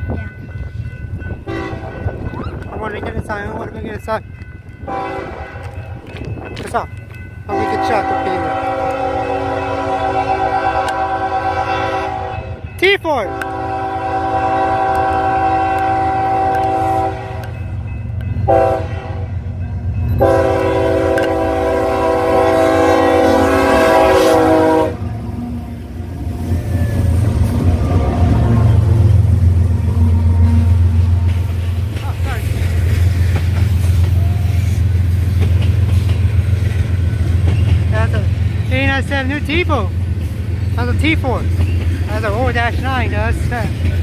Yeah. I want to get inside. I want to get inside. What's up? I'll make a shot to T4! That's a BNSF new T4. That's a T4. That's an 0-9, does.